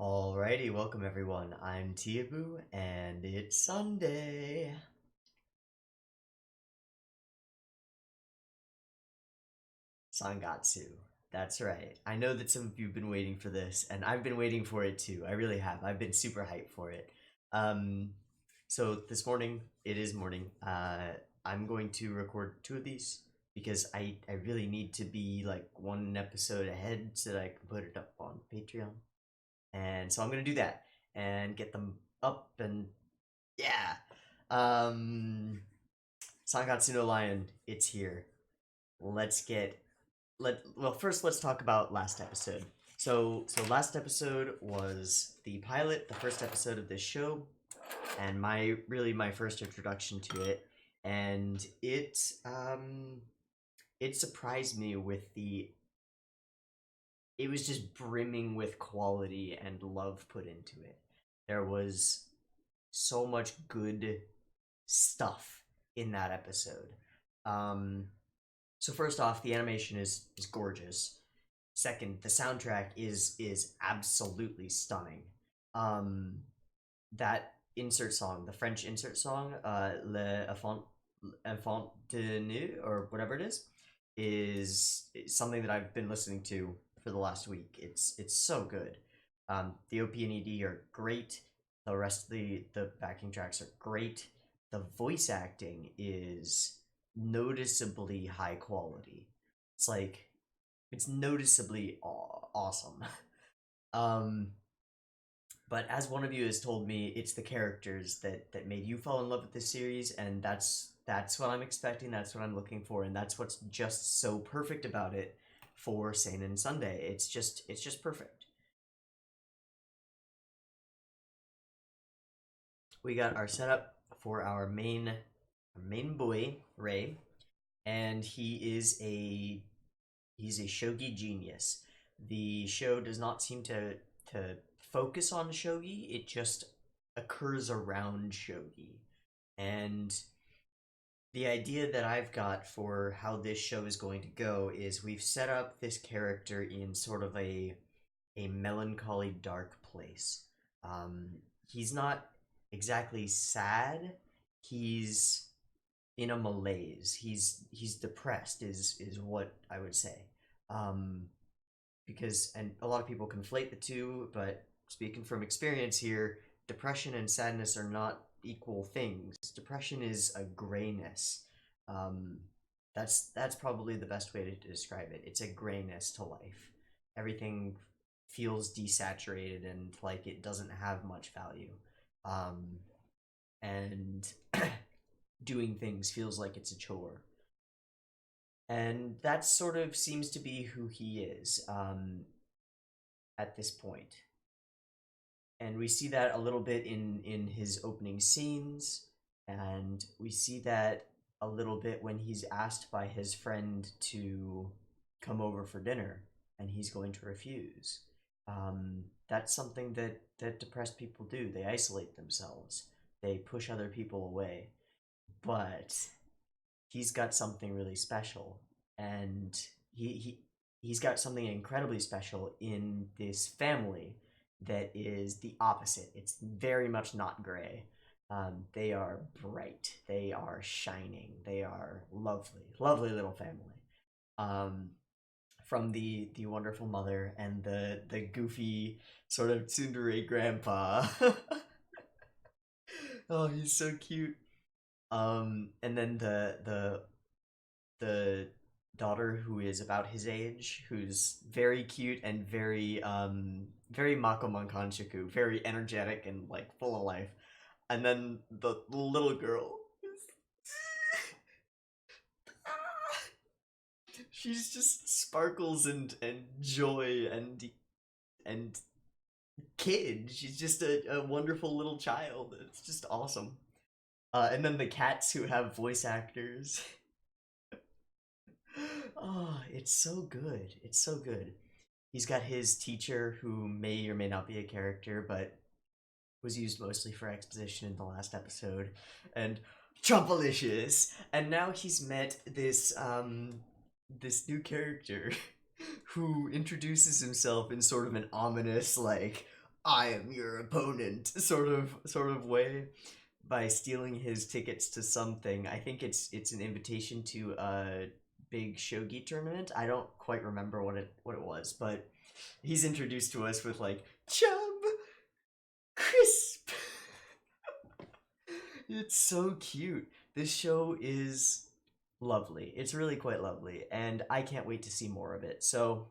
Alrighty, welcome everyone. I'm TeeHee, and it's Sunday. Sangatsu. That's right. I know that some of you have been waiting for this, and I've been waiting for it too. I really have. I've been super hyped for it. Um, so this morning, it is morning. I'm going to record two of these because I really need to be like one episode ahead so that I can put it up on Patreon. And so I'm gonna do that and get them up and yeah. Um Sangatsu no Lion, it's here. Let's get well first let's talk about last episode. So last episode was the pilot, the first episode of this show, and my first introduction to it. And it surprised me with the it was just brimming with quality and love put into it. There was so much good stuff in that episode. Um, so first off, the animation is gorgeous. Second, the soundtrack is absolutely stunning. Um, that insert song, the French insert song, Le Enfant de Nu, or whatever it is something that I've been listening to for the last week. It's so good. The OP and ED are great. The rest of the backing tracks are great. The voice acting is noticeably high quality. It's like it's noticeably awesome. um, but as one of you has told me, it's the characters that made you fall in love with this series, and that's what I'm expecting. That's what I'm looking for, and that's what's just so perfect about it for Seinen Sunday. It's just perfect. We got our setup for our main boy Ray, and he's a shogi genius. The show does not seem to focus on shogi; it just occurs around shogi, and the idea that I've got for how this show is going to go is we've set up this character in sort of a melancholy, dark place. He's not exactly sad. He's in a malaise. He's depressed. Is what I would say. Um, because and a lot of people conflate the two, but speaking from experience here, depression and sadness are not equal things. Depression is a grayness. Um, that's probably the best way to describe it. It's a grayness to life. Everything feels desaturated and like it doesn't have much value. Um, and doing things feels like it's a chore. And that sort of seems to be who he is at this point. And we see that a little bit in his opening scenes, and we see that a little bit when he's asked by his friend to come over for dinner, and he's going to refuse. That's something that depressed people do. They isolate themselves. They push other people away. But he's got something really special, and he's got something incredibly special in this family that is the opposite. It's very much not gray. They are bright. They are shining. They are lovely, lovely little family. Um, from the wonderful mother and the goofy sort of tsundere grandpa. Oh, he's so cute. And then the daughter who is about his age, who's very cute and very Mako Mankanshiku, very energetic and like full of life. And then the little girl she's just sparkles and joy and kid. She's just a wonderful little child. It's just awesome. And then the cats who have voice actors. Oh, it's so good. It's so good. He's got his teacher who may or may not be a character, but was used mostly for exposition in the last episode, and Trumpalicious. And now he's met this new character who introduces himself in sort of an ominous like, I am your opponent sort of way by stealing his tickets to something. I think it's an invitation to a big shogi tournament. I don't quite remember what it was, but he's introduced to us with like chub crisp. It's so cute. This show is lovely. It's really quite lovely, and I can't wait to see more of it. So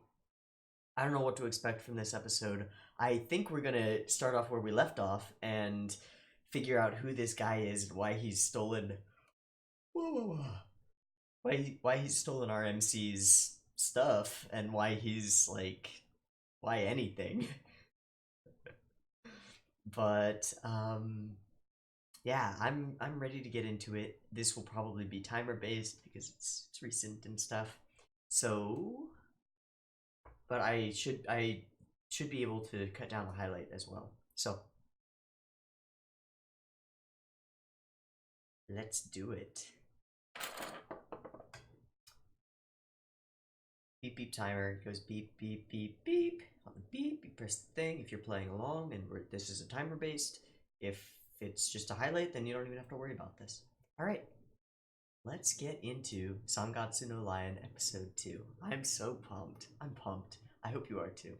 I don't know what to expect from this episode. I think we're gonna start off where we left off and figure out who this guy is and why he's stolen. Why he's stolen our MC's stuff and why he's like, why anything. But yeah, I'm ready to get into it. This will probably be timer based because it's recent and stuff. So, but I should be able to cut down the highlight as well. So, let's do it. Beep beep timer. It goes beep beep beep beep. On the beep, you press the thing if you're playing along, and this is a timer based. If it's just a highlight, then you don't even have to worry about this. Alright, let's get into Sangatsu no Lion episode 2. I'm so pumped. I'm pumped. I hope you are too.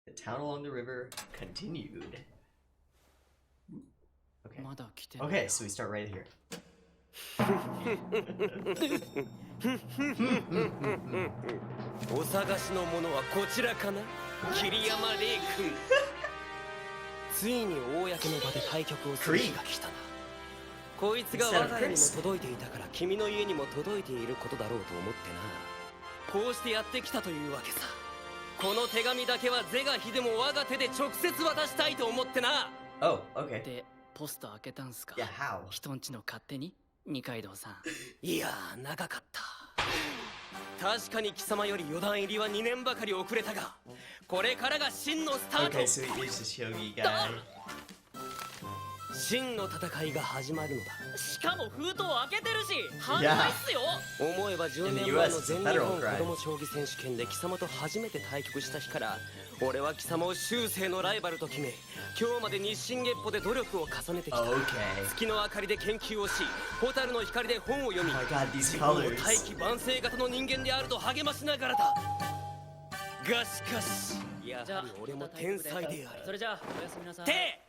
The town along the river continued. Okay. Okay, so we start right here. お探しの者はこちらかな、桐山レイ君。ついに公の場で対局をする日が来たな。こいつが我が家にも届いていたから君の家にも届いていることだろうと思ってな。こうしてやってきたというわけさ。この手紙だけは是が非でも我が手で直接渡したいと思ってな。Oh, okay. で、ポスト開けたんすか？ Yeah, how? 人んちの勝手に？二階堂さん。いやー、長かった。確かに貴様より予断入りは2年ばかり遅れたが、これからが真のスタート。 Okay, so he's the shogi guy. 真の戦いが始まるのだ。しかも封筒開けてるし、犯罪っすよ。思えば10年前の全日本子供将棋選手権で貴様と初めて対局した日から、俺は貴様を終生のライバルと決め、今日まで日進月歩で努力を重ねてきた。月の明かりで研究をし、蛍の光で本を読み、自分を大器晩成型の人間であると励ましながらだ。がしかし、やはり俺も天才である。それじゃあおやすみなさい。て、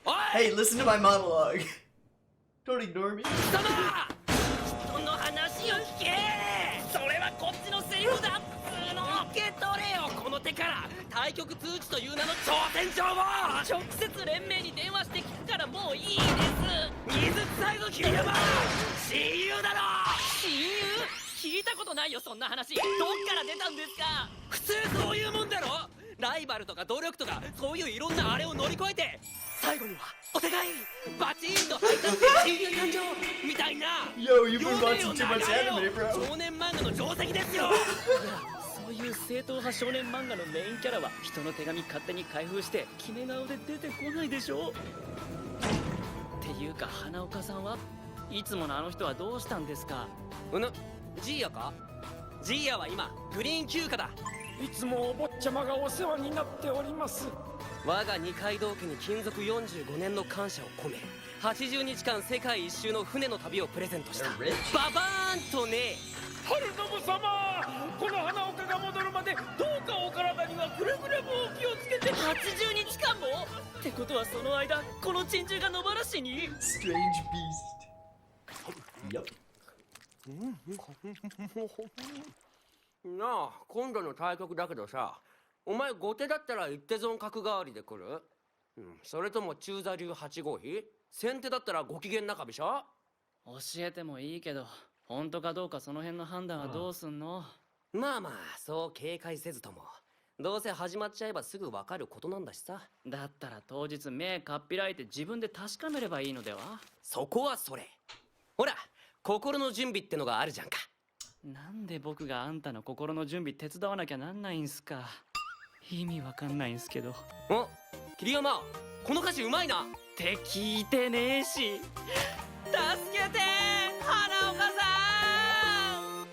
おい！ Hey, listen to my monologue. Don't ignore me. 貴様！人の話を聞け！それはこっちのセリフだっつーの！受け取れよこの手から！対局通知という名の挑戦状を！直接連盟に電話して聞くからもういいです！水臭いぞ桐山！親友だろ！親友？聞いたことないよそんな話！どっから出たんですか？普通そういうもんだろ！ライバルとか努力とかそういういろんなあれを乗り越えて最後にはお互いバチンとハイタッチ親友誕生みたいな。 Yo, you've been watching too much anime, bro. 少年漫画の定石ですよ。そういう正統派少年漫画のメインキャラは人の手紙勝手に開封して決め顔で出てこないでしょ。っていうか花岡さんはいつものあの人はどうしたんですか？ジーヤか？ジーヤは今グリーン休暇だ。いつもお坊ちゃまがお世話になっております。我が二階堂家に勤続45年の感謝を込め80日間世界一周の船の旅をプレゼントした。ババーンとね。春信様、この花岡が戻るまでどうかお体にはくれぐれもお気をつけて。80日間も？ってことはその間この珍獣が野放しに？ Strange beast. Yup. なあ、今度の対局だけどさ、お前後手だったら一手損角代わりで来る？それとも中座流8号比？先手だったらご機嫌中飛車？教えてもいいけど本当かどうかその辺の判断はどうすんの？まあまあそう警戒せずともどうせ始まっちゃえばすぐ分かることなんだしさ。だったら当日目かっぴらいて自分で確かめればいいのでは？そこはそれ。ほら心の準備ってのがあるじゃんか。なんで僕があんたの心の準備手伝わなきゃなんないんすか？意味わかんないんすけど。お、桐山、この歌詞うまいなって聞いてねえし。助けて花岡さん！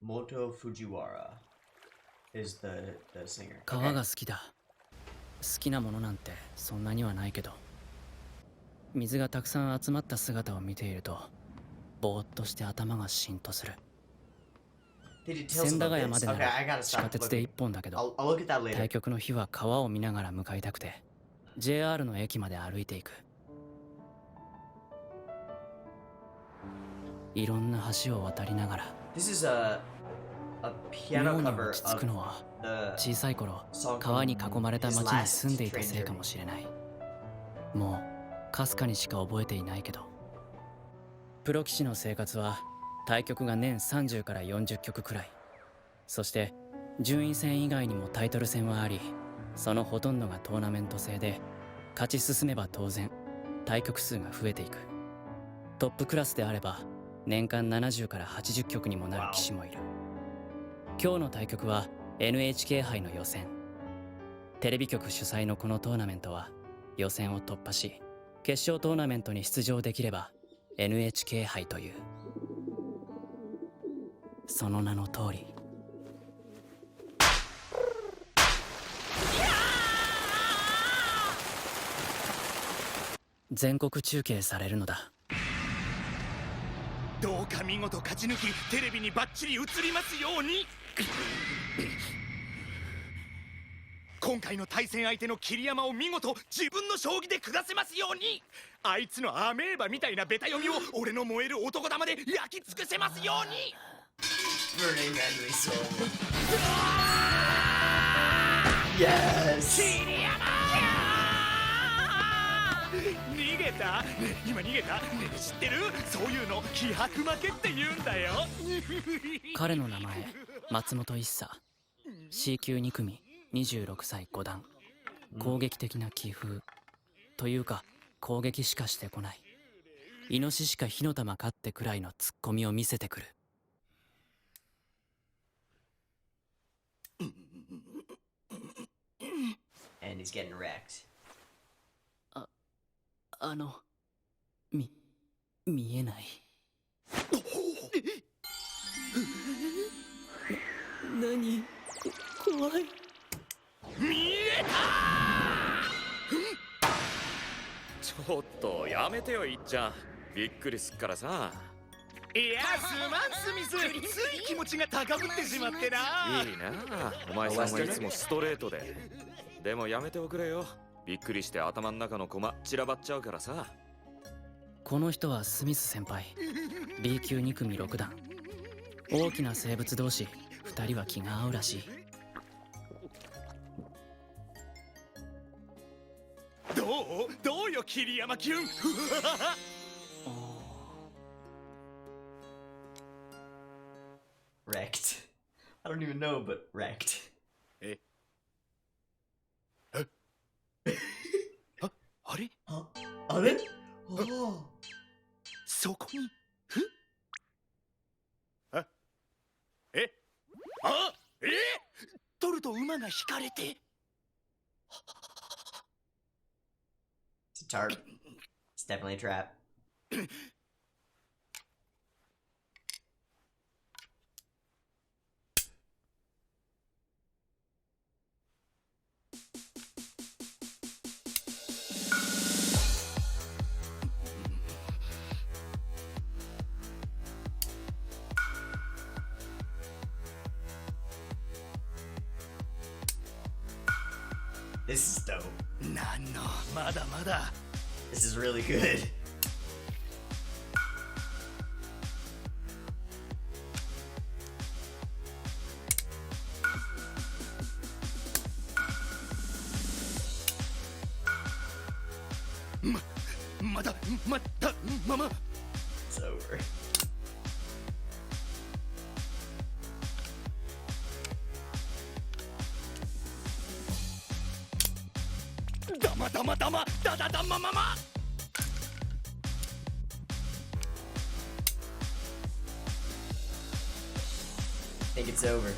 Moto Fujiwara is the singer. 川が好きだ。好きなものなんてそんなにはないけど、水がたくさん集まった姿を見ているとぼーっとして頭がしんとする。 They did tales 千駄 about ヶ谷ま this. でな Okay, ら I gotta 地下 stop 鉄で looking. 一本だけど、 I'll look at that later. 対局の日は川を見ながら向かいたくて JR の駅まで歩いていく。いろんな橋を渡りながら This is a 妙 piano に cover 落ち着く of のは the 小さい頃 song 川に from 囲まれた his 町に last 住んでいた train せいか journey. もしれない。もうかすかにしか覚えていないけど、プロ棋士の生活は対局が年30から40局くらい、そして順位戦以外にもタイトル戦はあり、そのほとんどがトーナメント制で、勝ち進めば当然対局数が増えていく。トップクラスであれば年間70から80局にもなる棋士もいる。今日の対局は NHK 杯の予選。テレビ局主催のこのトーナメントは予選を突破し、決勝トーナメントに出場できれば NHK 杯という。その名の通り、全国中継されるのだ。どうか見事勝ち抜きテレビにバッチリ映りますように。今回の対戦相手の桐山を見事自分の将棋で下せますように。あいつのアメーバみたいなベタ読みを俺の燃える男玉で焼き尽くせますように。 Burning Manly Soul. Yes! 桐山逃げた、ね、今逃げた、ね、知ってる？そういうの気迫負けって言うんだよ。彼の名前松本一茶、 C 級2組、26歳5段。攻撃的な棋風というか攻撃しかしてこない。イノシシか火の玉かってくらいのツッコミを見せてくる。And he's getting wrecked. 見えない。何？怖い。見えた。ちょっとやめてよいっちゃん、びっくりすっからさ。いやすまんスミス、つい気持ちが高ぶってしまってな。いいな、お前さんはいつもストレートで。でもやめておくれよ、びっくりして頭の中のコマ散らばっちゃうからさ。この人はスミス先輩、 B 級2組6段。大きな生物同士、2人は気が合うらしい。どうよ桐山キュン。Wrecked. I don't even know, but wrecked. あれあれ？Oh. そこにあ取ると馬が引かれて。 It's a tarp. It's definitely a trap. This is dope. なんのまだまだ。 This is really good. Mama. It's over. Dama, da, mama. I think it's over.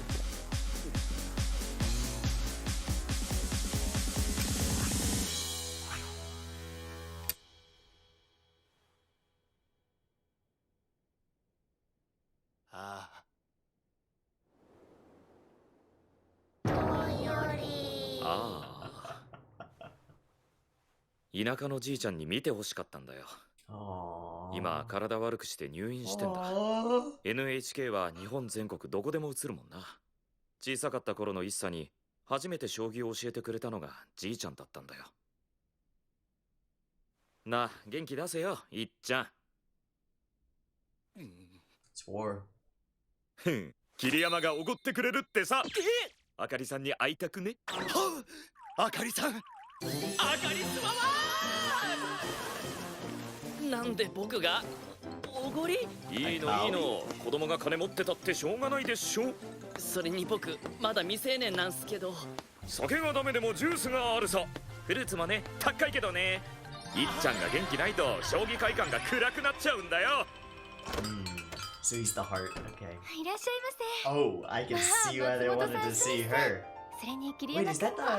田舎のじいちゃんに見てほしかったんだよ。今体悪くして入院してんだ。NHK は日本全国どこでも映るもんな。小さかった頃の一茶に初めて将棋を教えてくれたのがじいちゃんだったんだよ。なあ、元気出せよ、いっちゃん。It's war. ふん、桐山がおごってくれるってさ。あかりさんに会いたくね。はあ、あかりさん。あかりすまはなんで僕がおごり？いいのいいの、子供が金持ってたってしょうがないでしょ。それに僕まだ未成年なんすけど。酒がダメでもジュースがあるさ。フルーツもね、高いけどね。いっちゃんが元気ないと将棋会館が暗くなっちゃうんだよ。So he's the heart. Okay. いらっしゃいませ。 Oh, I can see why they wanted to see her. それに桐 Wait, 山 is 君 that the? は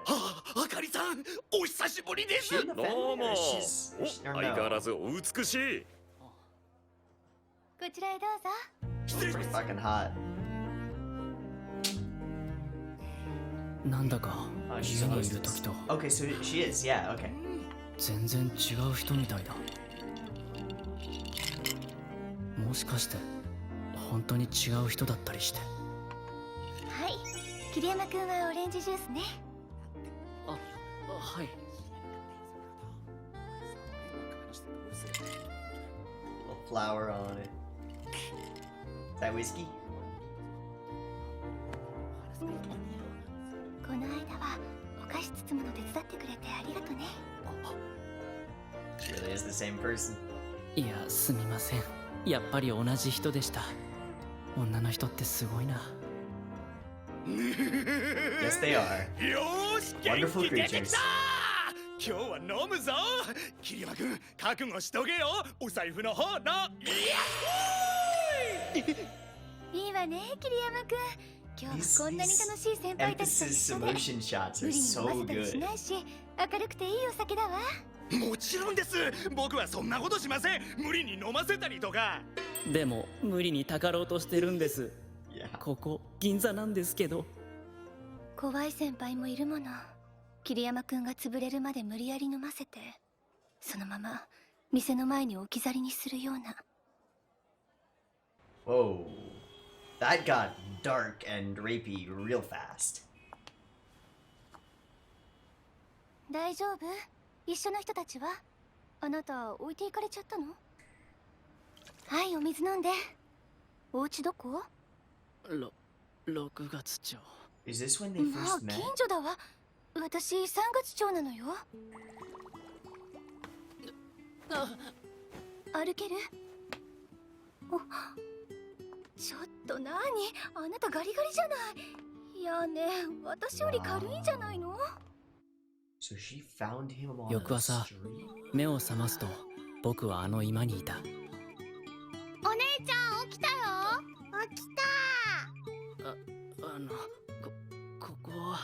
あ、あかりさん、お久しぶりです。 She in the ど family うも。 or お、 she's? Or 相変わら no? ずお美しい。こちらへどうぞ。失礼します。 Fucking hot. なんだか Oh, 家 she's a にいる hostess. 時と Okay, so she is. Yeah. Okay. 全然違う人みたいだ。もしかして本当に違う人だったりして。はい、桐山君はオレンジジュースね。あ、はい。A flower on it. Is that whiskey? この間はお菓子包むの手伝ってくれてありがとね。 She really is the same person. いや、すみません。やっぱり同じ人でした。女の人ってすごいな。Yes, they are. よーし、元 Wonderful 気出て creatures. きた。今日は飲むぞ。桐山君、覚悟しとけよ。お財布の方の。いやいいわね、桐山君。今日はこんなに楽しい先輩たちと一 Emphasis 緒で emotion shots 無 are 理に飲 so ませたりし good. ないし、明るくていいお酒だわ。もちろんです。僕はそんなことしません。無理に飲ませたりとか。でも無理にたかろうとしてるんです。 Yeah. ここ銀座なんですけど。怖い先輩もいるもの。桐山君が潰れるまで無理やり飲ませて、そのまま店の前に置き去りにするような。 Whoa. That got dark and rapey real fast. 大丈夫？一緒の人たちは？あなた置いていかれちゃったの？はい、お水飲んで。お家どこ6月町。Is this when they まあ first 近 met? 所だわ。私3月町なのよ。歩ける？お、ちょっと何？あなたガリガリじゃない。いやね、私より軽いんじゃないの？ So she found him on 翌 the 朝 street? 目を覚ますと僕はあの居間にいた。お姉ちゃん起きたよ。起きここは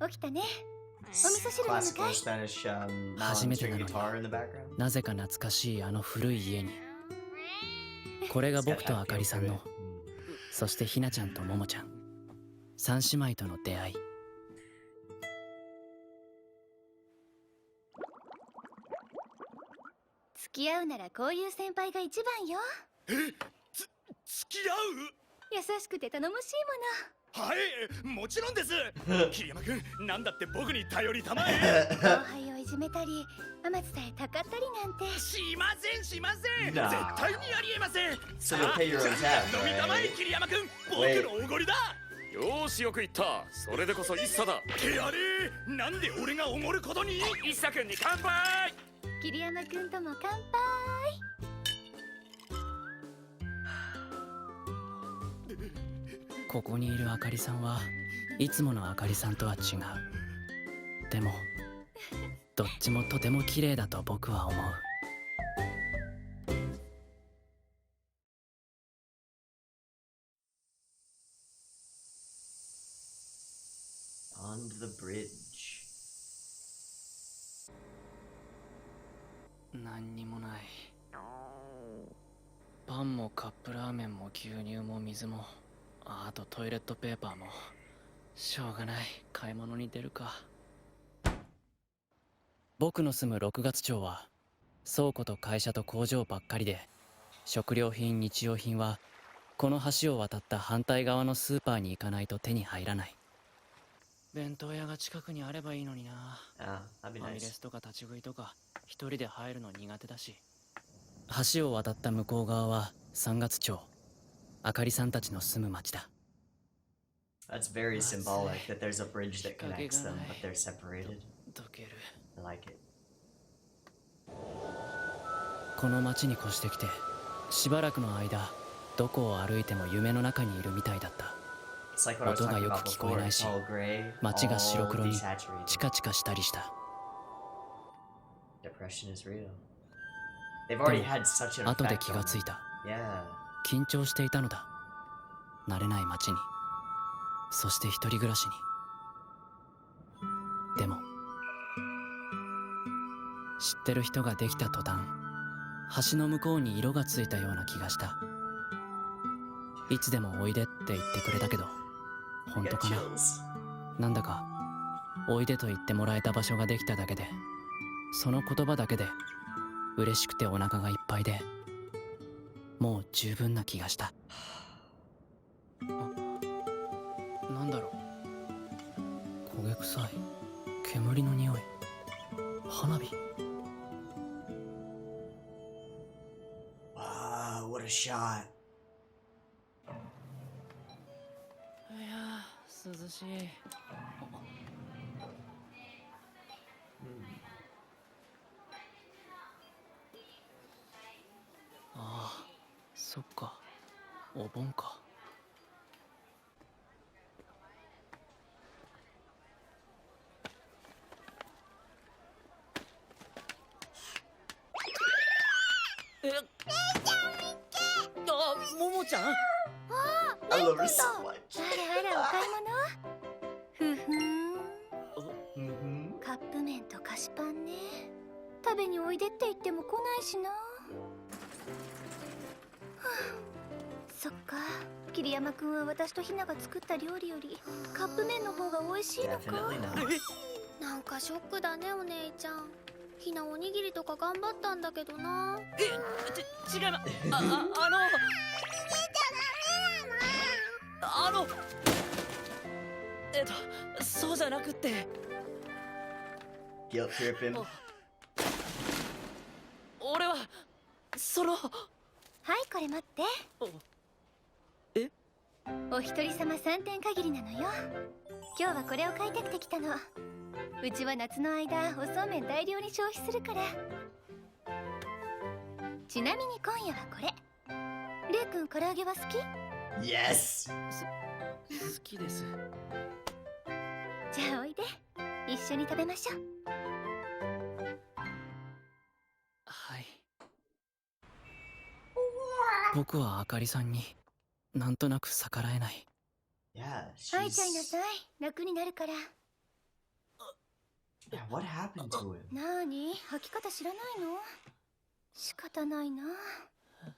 た。起きたね。お味噌汁飲む Classical かい？ Spanish 初めてな non-string のに guitar in the background. なぜか懐かしいあの古い家に。これが僕とあかりさんの、そしてひなちゃんとももちゃん、三姉妹との出会い。付き合うならこういう先輩が一番よ。付き合優しくて頼もしいう？はい、もちろんです。桐山君、なんだって僕に頼りたまえ。もの。後輩をいじめたり、甘さえたかったりなんて。しませんしません。なあ絶対にありえません。 So you'll pay your own さあ tab, 飲みたまえ、 right? 桐山君。 Wait. 僕のおごりだ。よーし、よく言った。それでこそ一茶だ。てやれ、なんで俺がおごることに？一茶くんに乾杯。桐山くんとも乾杯。ここにいるあかりさんはいつものあかりさんとは違う。でもどっちもとても綺麗だと僕は思う。On the bridge. 何にもない。パンもカップラーメンも牛乳も水も、あとトイレットペーパーも。しょうがない、買い物に出るか。僕の住む6月町は倉庫と会社と工場ばっかりで、食料品日用品はこの橋を渡った反対側のスーパーに行かないと手に入らない。弁当屋が近くにあればいいのにな。that'd be ファミレ nice. スとか立ち食いとか一人で入るの苦手だし。橋を渡った向こう側は3月町、あかりさんたちの住む町だ。 That's very symbolic that there's a bridge that connects them, but they're separated. 溶ける。 I like it. この町に越してきてしばらくの間、どこを歩いても夢の中にいるみたいだった。 It's like what I was 音が talking よ about く聞こえ before. ない It's し、 all gray, 街が白 all 黒に desaturated. チカチカしたりした。 Depression is real. They've already had such an 後で effect 気 on がつ them. いた。 Yeah. 緊張していたのだ。慣れない街に、そして一人暮らしに。でも知ってる人ができた途端、橋の向こうに色がついたような気がした。いつでもおいでって言ってくれたけど、本 I 当 got かな。 chills. なんだかおいでと言ってもらえた場所ができただけで、その言葉だけで嬉しくてお腹がいっぱいで、もう十分な気がした。なんだろう、焦げ臭い煙の匂い、花火。 Wow, what a shot. いやー、涼しい。ああ、そっか、お盆か。ももちゃん I love her so much. あらあら、お買い物。ふふん。カップ麺と菓子パンね。食べにおいでって言っても来ないしな。はあ、そっか。桐山くんは私とひなが作った料理よりカップ麺の方が美味しいのか。 Definitely not. なんかショックだね、お姉ちゃん。ひなおにぎりとか頑張ったんだけどな。違いまそうじゃなくって、 Guilt tripping. 俺はその。はい、これ待って。え？お一人様3点限りなのよ。今日はこれを買いたくて来たの。うちは夏の間おそうめん大量に消費するから。ちなみに今夜はこれ。レイ君、唐揚げは好き？ Yes. 好きです。じゃあおいで、一緒に食べましょう。はい。僕はあかりさんになんとなく逆らえない。 Yeah, 吐いちゃいな she's... さい、楽になるから。 Yeah, what happened to him? なーに、吐き方知らないの？仕方ないな。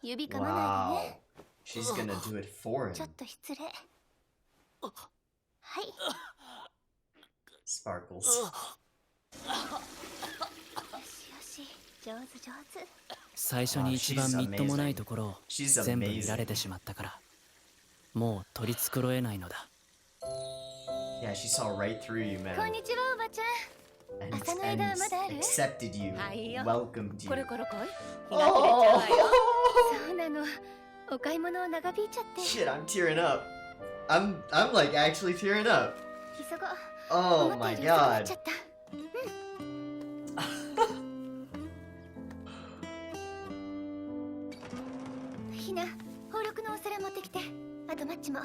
指噛まないで Wow. ね。 She's gonna do it for ちょ him. っと失礼。はい。 Sparkles. よしよし、上手上手。最初に一番みっともないところを She's 全部見 amazing. られてしまったから、もう取り繕えないのだ。 Yeah, she saw right through you, こん man. にちは、おばちゃん。 And, 朝の間はまだある？ accepted you. はいよ。 Welcomed これ you. これ来い。日が暮れちゃうわよ。そうなの。お買い物を長引いちゃって。 Shit, I'm tearing up. I'm like actually tearing up. 急ごう。 Oh 思った my より遅くなっ god. ちゃった。ひな、宝禄のお皿持ってきて。あとマッチも。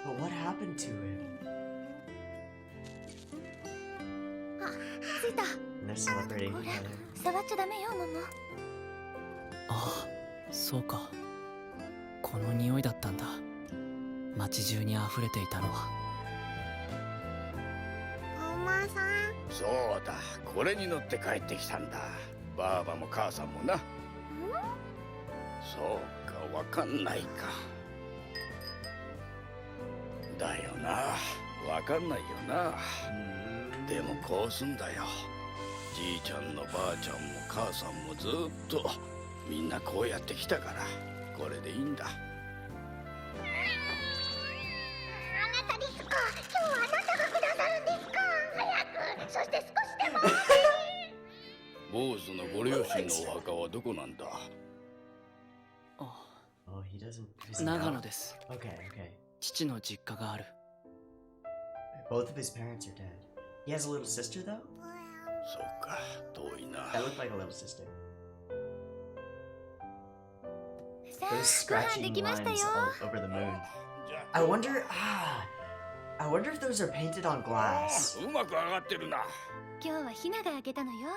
But what happened to him? あ、着いた。 And they're celebrating ほら together. 触っちゃダメよ、モモ。ああ、そうか。この匂いだったんだ。街中に溢れていたのは。お馬さん。そうだ、これに乗って帰ってきたんだ。ばあばも母さんもな。そうか、わかんないか。だよな、わかんないよな。でもこうすんだよ。じいちゃんのばあちゃんも母さんもずっとみんなこうやってきたから、これでいいんだ。あなたですか？今日はあなたがくださるんですか？早く、そして少しでも坊主のご両親のお墓はどこなんだ？ Oh, he doesn't 長野です。 Okay, okay. 父の実家がある。 Both of his parents are dead. He has a little sister though? そうか、遠いな。 That looked like a little sister. さ Those あ、ご飯 scratching できましたよ。 lines all over the moon. I wonder if those are painted on glass. うまく上がってるな。今日はひなが開けたのよ。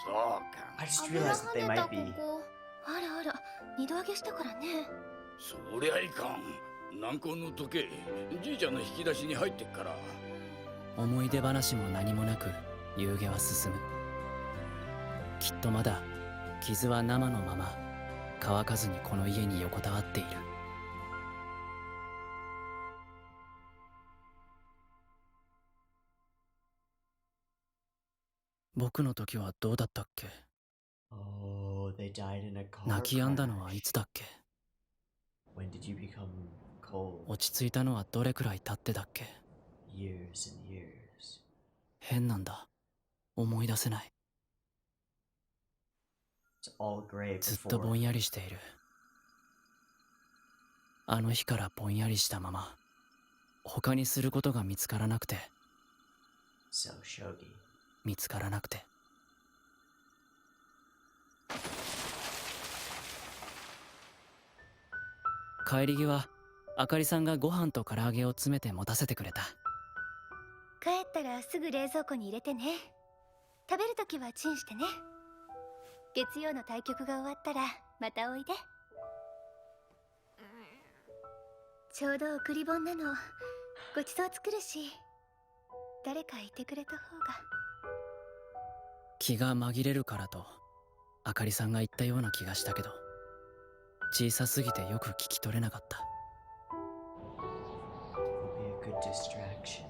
そうか。 I just 油 realized that 跳 they ねた might こ be. こ。あらあら、二度揚げしたからね。そりゃいかん。南高の時計、じいちゃんの引き出しに入ってっから。思い出話も何もなく夕げは進む。きっとまだ傷は生のまま乾かずにこの家に横たわっている。僕の時はどうだったっけ？ Oh, they died in a car 泣き止んだのはいつだっけ？ When did you become cold? 落ち着いたのはどれくらい経ってだっけ？ Years and years. 変なんだ。思い出せない。 It's all gray ずっとぼ before. んやりしている。あの日からぼんやりしたまま他にすることが見つからなくて So shogi. 見つからなくて。帰り際、あかりさんがご飯と唐揚げを詰めて持たせてくれた。帰ったらすぐ冷蔵庫に入れてね。食べるときはチンしてね。月曜の対局が終わったらまたおいで。ちょうど送り本なの。ごちそう作るし、誰かいてくれた方が。気が紛れるからとあかりさんが言ったような気がしたけど、小さすぎてよく聞き取れなかった。 Will be a good distraction.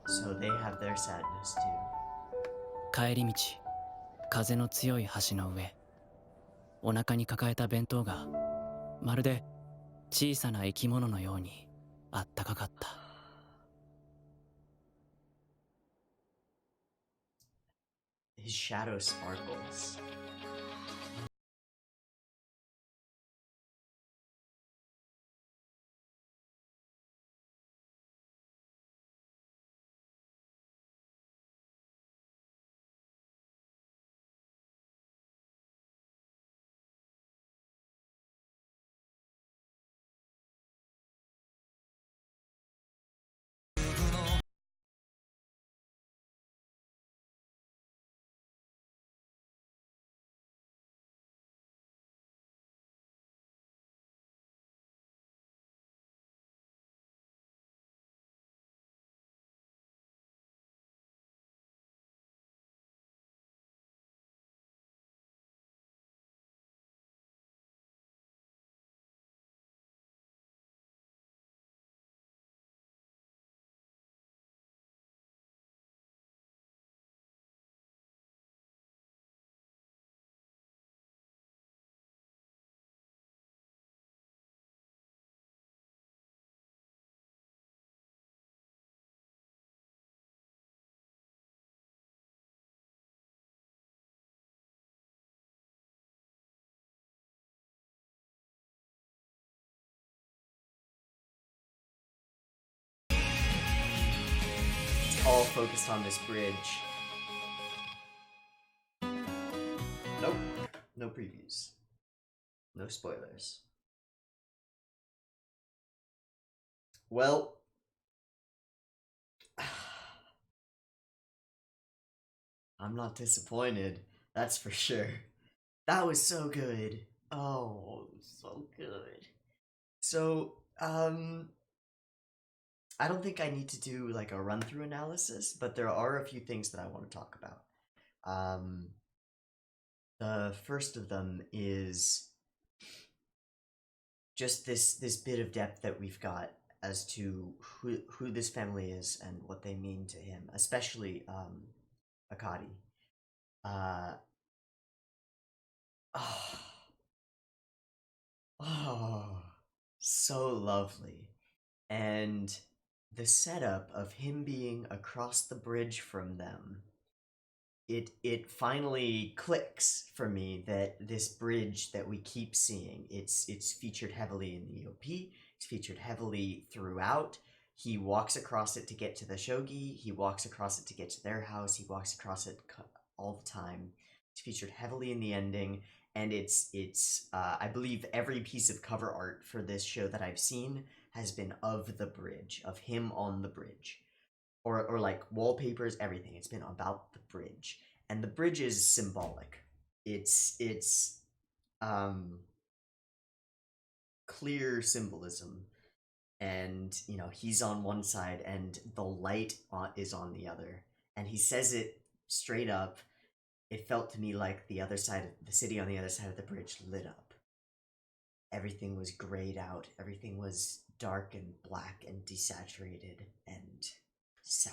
So they have their sadness too. 帰り道、風の強い橋の上、お腹に抱えた弁当がまるで小さな生き物のようにあったかかった。 His shadow sparkles. All focused on this bridge. Nope. No previews. No spoilers. Well, I'm not disappointed. That's for sure. That was so good. Oh, so good. So, I don't think I need to do like a run-through analysis, but there are a few things that I want to talk about. The first of them is just this bit of depth that we've got as to who this family is and what they mean to him, especially Akari. Oh, oh, so lovely. And the setup of him being across the bridge from them, it finally clicks for me that this bridge that we keep seeing, it's featured heavily in the OP, it's featured heavily throughout. He walks across it to get to the shogi, he walks across it to get to their house, he walks across it all the time. It's featured heavily in the ending, and it's I believe every piece of cover art for this show that I've seen has been of the bridge, of him on the bridge. Or like wallpapers, everything. It's been about the bridge. And the bridge is symbolic. It's clear symbolism. And, you know, he's on one side and the light is on the other. And he says it straight up. It felt to me like the other side of the city on the other side of the bridge lit up. Everything was grayed out. Everything was dark and black and desaturated and sad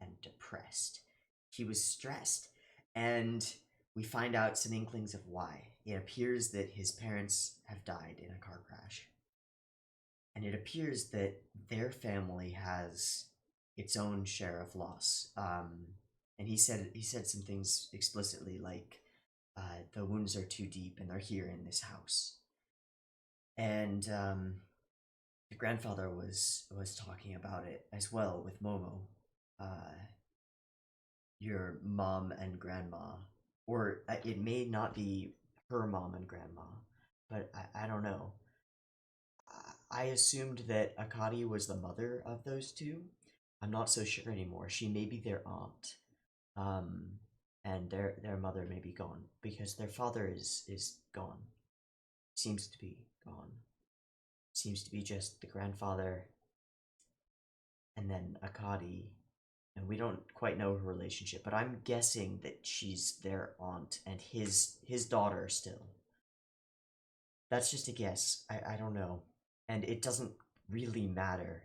and depressed. He was stressed, and we find out some inklings of why. It appears that his parents have died in a car crash, and it appears that their family has its own share of loss. And he said some things explicitly, like the wounds are too deep and they're here in this house. And the grandfather was talking about it as well with Momo. Your mom and grandma, or it may not be her mom and grandma, but I don't know. I assumed that Akari was the mother of those two. I'm not so sure anymore. She may be their aunt, and their mother may be gone because their father is gone. Seems to be gone. Seems to be just the grandfather, and then Akari, and we don't quite know her relationship, but I'm guessing that she's their aunt and his daughter still. That's just a guess. I don't know. And it doesn't really matter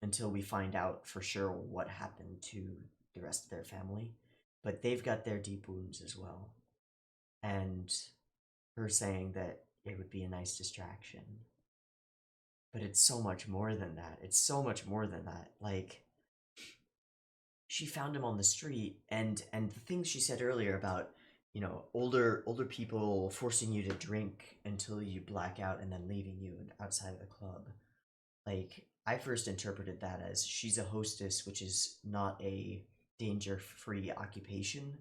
until we find out for sure what happened to the rest of their family. But they've got their deep wounds as well. And her saying that it would be a nice distraction. But it's so much more than that. It's so much more than that. Like, she found him on the street, and the things she said earlier about, you know, older people forcing you to drink until you black out and then leaving you outside of the club. Like, I first interpreted that as she's a hostess, which is not a danger-free occupation.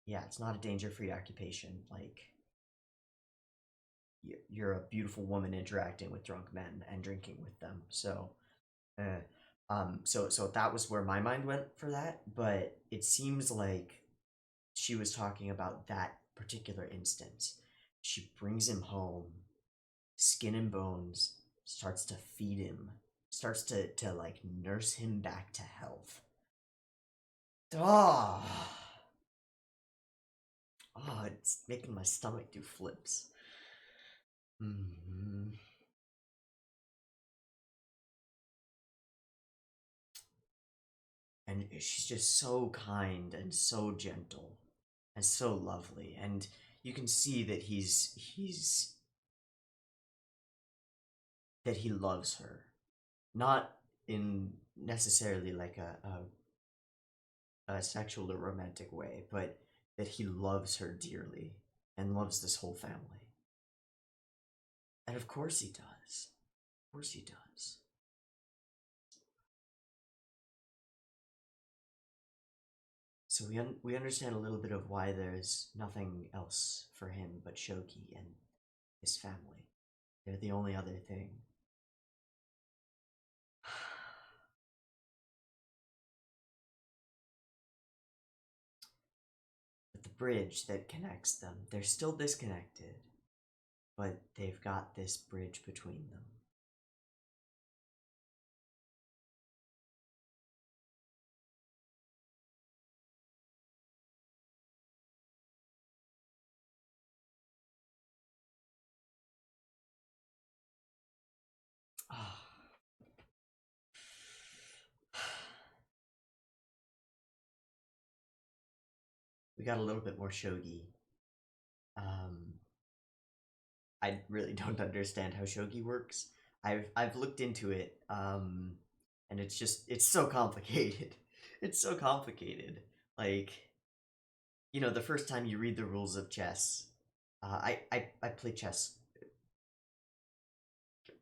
Yeah, it's not a danger-free occupation. Like, you're a beautiful woman interacting with drunk men and drinking with them. So, so that was where my mind went for that. But it seems like she was talking about that particular instance. She brings him home, skin and bones, starts to feed him, starts to like nurse him back to health. Oh, it's making my stomach do flips. Mm-hmm. And she's just so kind and so gentle and so lovely, and you can see that that he loves her, not in necessarily like a sexual or romantic way, but that he loves her dearly and loves this whole family. And of course he does. Of course he does. So we understand a little bit of why there's nothing else for him but Shoki and his family. They're the only other thing. But the bridge that connects them, they're still disconnected, but they've got this bridge between them. we got a little bit more shogi. I really don't understand how shogi works. I've looked into it, and it's so complicated. It's so complicated. Like, you know, the first time you read the rules of chess, I play chess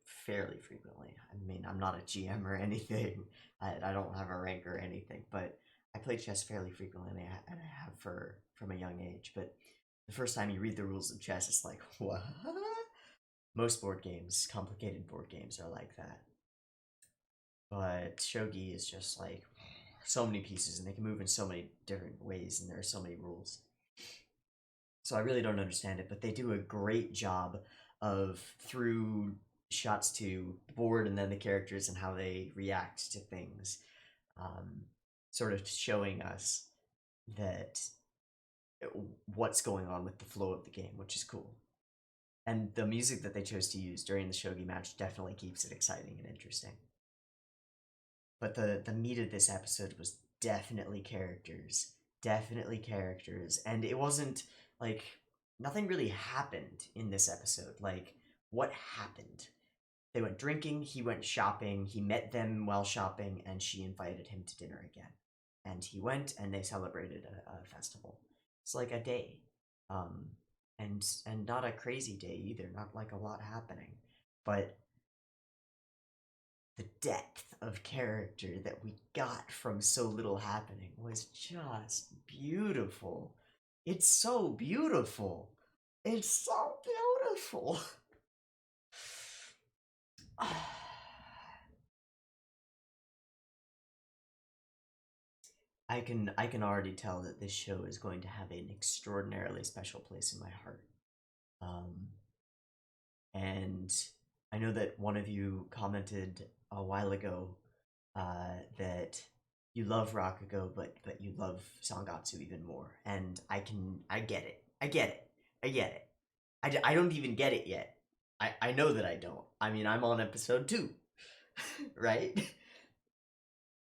fairly frequently. I mean, I'm not a GM or anything. I don't have a rank or anything, but I play chess fairly frequently, and I have from a young age. But the first time you read the rules of chess, it's like, what? Most board games, complicated board games, are like that. But shogi is just like so many pieces, and they can move in so many different ways, and there are so many rules. So I really don't understand it, but they do a great job of, through shots to the board and then the characters and how they react to things, sort of showing us that what's going on with the flow of the game, which is cool. And the music that they chose to use during the shogi match definitely keeps it exciting and interesting. But the meat of this episode was definitely characters. Definitely characters. And it wasn't, like, nothing really happened in this episode. Like, what happened? They went drinking, he went shopping, he met them while shopping, and she invited him to dinner again. And he went, and they celebrated a festival. It's like a day. And not a crazy day either, not like a lot happening. But the depth of character that we got from so little happening was just beautiful. It's so beautiful. It's so beautiful. I can already tell that this show is going to have an extraordinarily special place in my heart. And I know that one of you commented a while ago that you love Rakugo, but you love Sangatsu even more. And I get it. I get it. I don't even get it yet. I know that I don't. I mean, I'm on episode 2, right?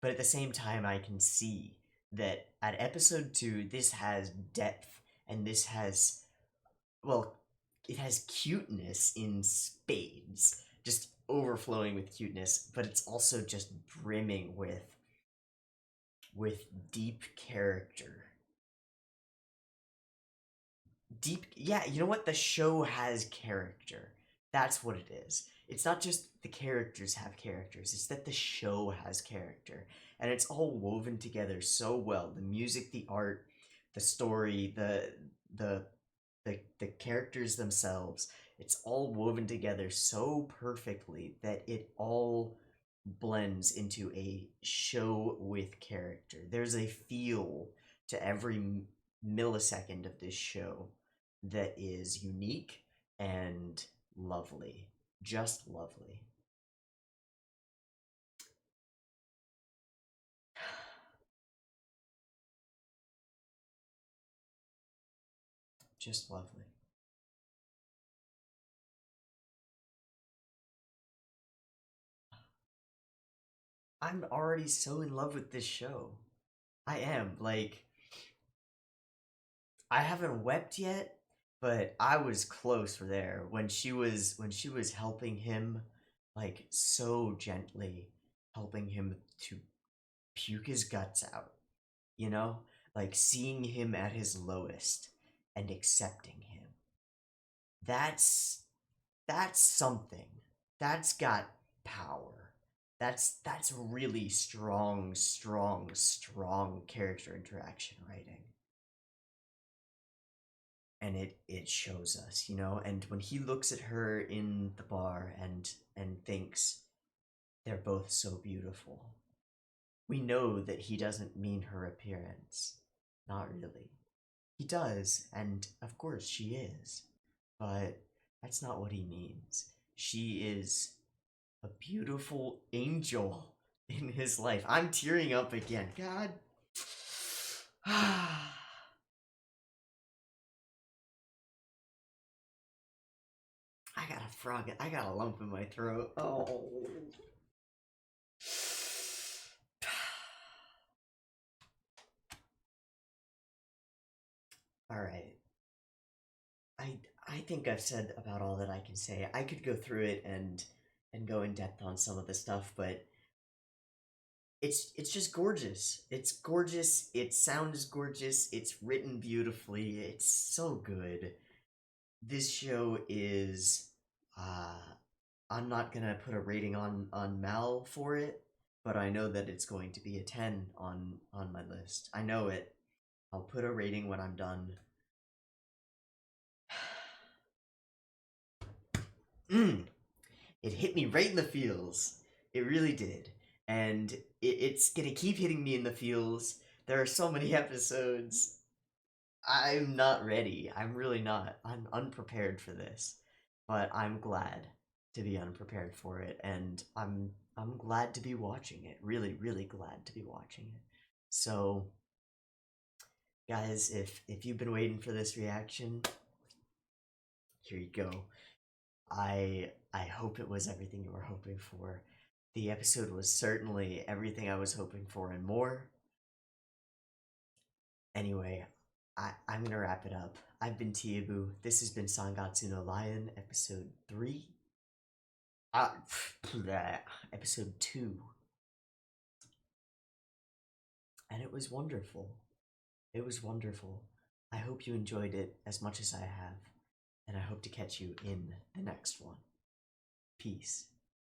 But at the same time, I can see that at episode 2, this has depth, and this has, well, it has cuteness in spades, just overflowing with cuteness, but it's also just brimming with deep character. Yeah, you know what? The show has character. That's what it is. It's not just the characters have characters, it's that the show has character. And it's all woven together so well. The music, the art, the story, the characters themselves, it's all woven together so perfectly that it all blends into a show with character. There's a feel to every millisecond of this show that is unique and lovely. Just lovely. Just lovely. I'm already so in love with this show. I am. Like, I haven't wept yet, but I was close for there when she was helping him, like, so gently helping him to puke his guts out, you know? Like, seeing him at his lowest and accepting him. That's something. That's got power. That's really strong character interaction writing. And it shows us, you know, and when he looks at her in the bar and thinks they're both so beautiful, we know that he doesn't mean her appearance. Not really. He does, and of course she is, but that's not what he means. She is a beautiful angel in his life. I'm tearing up again. God. I got a frog. I got a lump in my throat. Oh. Alright. I think I've said about all that I can say. I could go through it and go in depth on some of the stuff, but it's just gorgeous. It's gorgeous. It sounds gorgeous. It's written beautifully. It's so good. This show is I'm not gonna put a rating on Mal for it, but I know that it's going to be a 10 on my list. I know it. I'll put a rating when I'm done. It hit me right in the feels. It really did. And it's gonna keep hitting me in the feels. There are so many episodes. I'm not ready. I'm really not. I'm unprepared for this. But I'm glad to be unprepared for it, and I'm glad to be watching it. Really, really glad to be watching it. So guys, if you've been waiting for this reaction, here you go. I hope it was everything you were hoping for. The episode was certainly everything I was hoping for and more. Anyway, I'm gonna wrap it up. I've been TeeHee. This has been Sangatsu no Lion, episode 3. Episode 2. And it was wonderful. It was wonderful. I hope you enjoyed it as much as I have. And I hope to catch you in the next one. Peace.